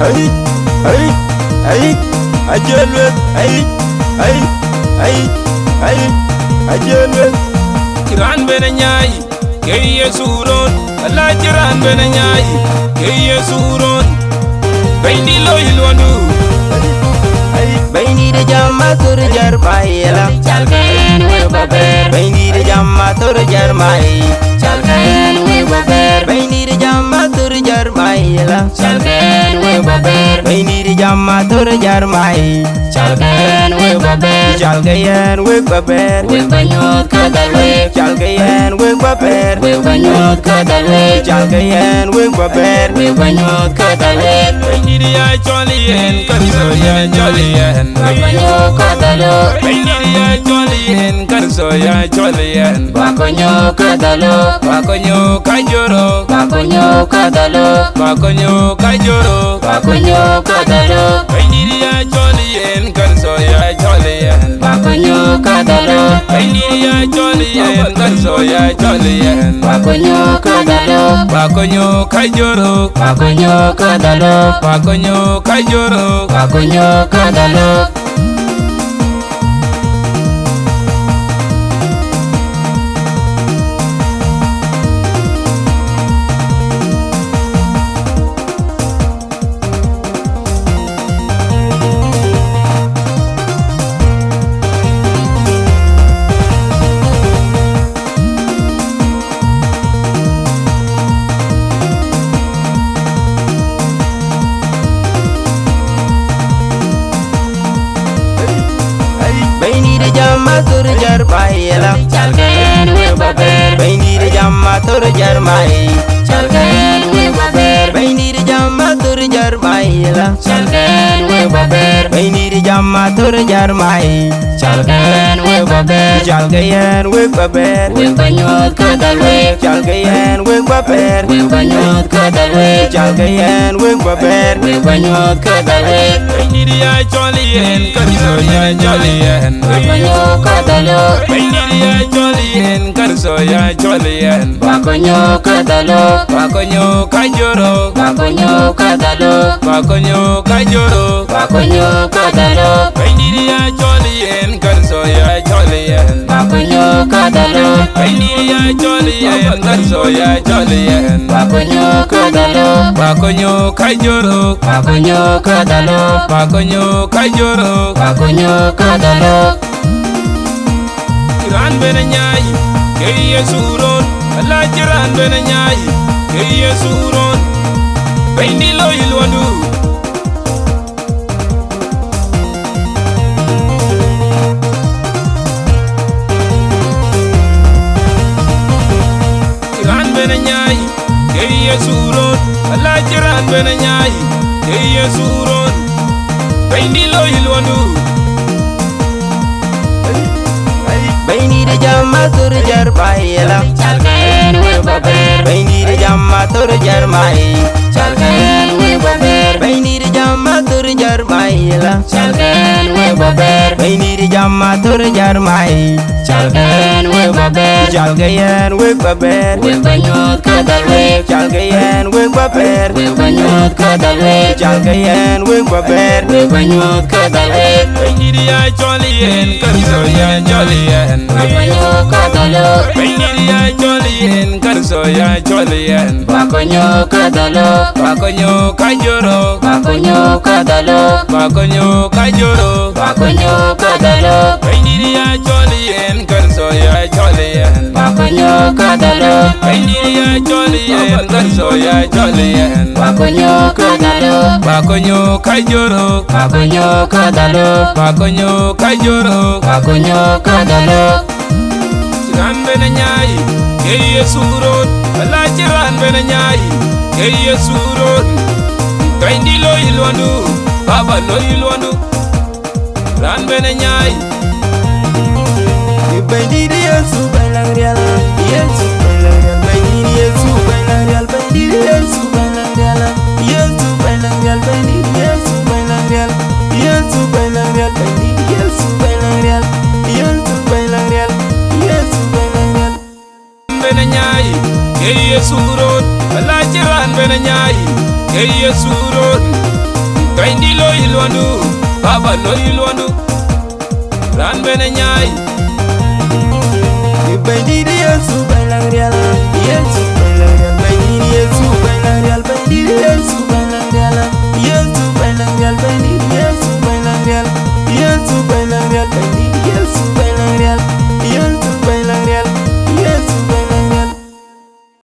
ay ay ay ajelwe ay ay ay ay ajelwe Kiran bena nyai keye suron Allah kiran bena nyai keye suron Baini lo ilwandu Baini de jamma tur jar bayela Chalken we baber Baini de jamma tur jar mai Chalken we baber Baini de jamma tur jar bayela Chalken we baber Baini de jamma tur jar mai Chalken we baber Chalgayen we baber We banyot kadal we Chalgayen we baber We banyot kadal we Chalgayen we baber We banyot kadal we Baini ya jolien karso ya jolien We banyot kadalo Baini ya jolien karso ya jolien Bakonyo kadalo Bakonyo kajoro Bakonyo kadalo Bakonyo kajoro Bakonyo kadalo Baini ya jolien karso ya jolien Bakonyo kadalo Baini ya jolien karso ya jolien Bakonyo kadalo Bakonyo kajoro Bakonyo kadalo Bakonyo kajoro Bakonyo kadalo Baini de jamma tur jar bayela Chalken we baber Baini de jamma tur jar mai Chalken we baber Baini de jamma tur jar bayela Chalken we baber Baini de jamma tur jar mai Chalken we baber Chalgayen we baber We banyot kadal we Chalgayen we baber We banyot kadal we Chalgayen we baber We banyot kadal we Baini ya jolien karso ya jolien We banyot kadalo Baini ya jolien karso ya jolien Bakonyo kadalo Bakonyo kajoro Bakonyo kadalo Bakonyo kajoro Bakonyo kadalo Baini ya jolien karso ya jolien Bakonyo kadalo Baini ya jolien karso ya jolien Bakonyo kadalo Bakonyo kajoro Bakonyo kadalo Bakonyo kajoro Bakonyo kadalo Kiran bena nyai keye suron Allah kiran bena nyai keye suron Baini lo ilwandu Kiran bena nyai keye suron Allah kiran bena nyai keye suron Baini lo ilwandu Baini de jamma tur jar bayela Chalken we baber Baini de jamma tur jar mai Chalken we baber Baini de jamma tur jar bayela Chalken we baber Baini de jamma tur jar mai Chalken we baber Chalgayen we baber We banyot kadal we Chalgayen we baber We banyot kadal we Chalgayen we baber We banyot kadal we Baini ya jolien karso ya jolien We banyot kadalo Baini ya jolien karso ya jolien Bakonyo kadalo Bakonyo kajoro Bakonyo kadalo Bakonyo kajoro Bakonyo kadalo Baini ya jolien karso ya jolien Bakonyo kadalo Baini ya jolien karso ya jolien Bakonyo kadalo Bakonyo kajoro Bakonyo kadalo Bakonyo kajoro Bakonyo kadalo Kiran bena nyai keye suron Allah kiran bena nyai keye suron Baini lo ilwandu Baba lo ilwandu Ran bena nyai Baini de yesu bailang real Yesu bailang real Baini de yesu bailang real Baini de yesu bailang real Yesu bailang real Baini de yesu bailang real Yesu bailang real Baini de yesu bailang real Yesu bailang real Yesu bailang real bena nyai keye suron Allah kiran bena nyai keye suron Kaindi lo ilwandu, baba lo ilwandu. Ran bene nyai. Baindi Yesu bailang real, Yesu bailang real. Baindi Yesu bailang real, baindi Yesu bailang real, Yesu bailang real, baindi Yesu bailang real, Yesu.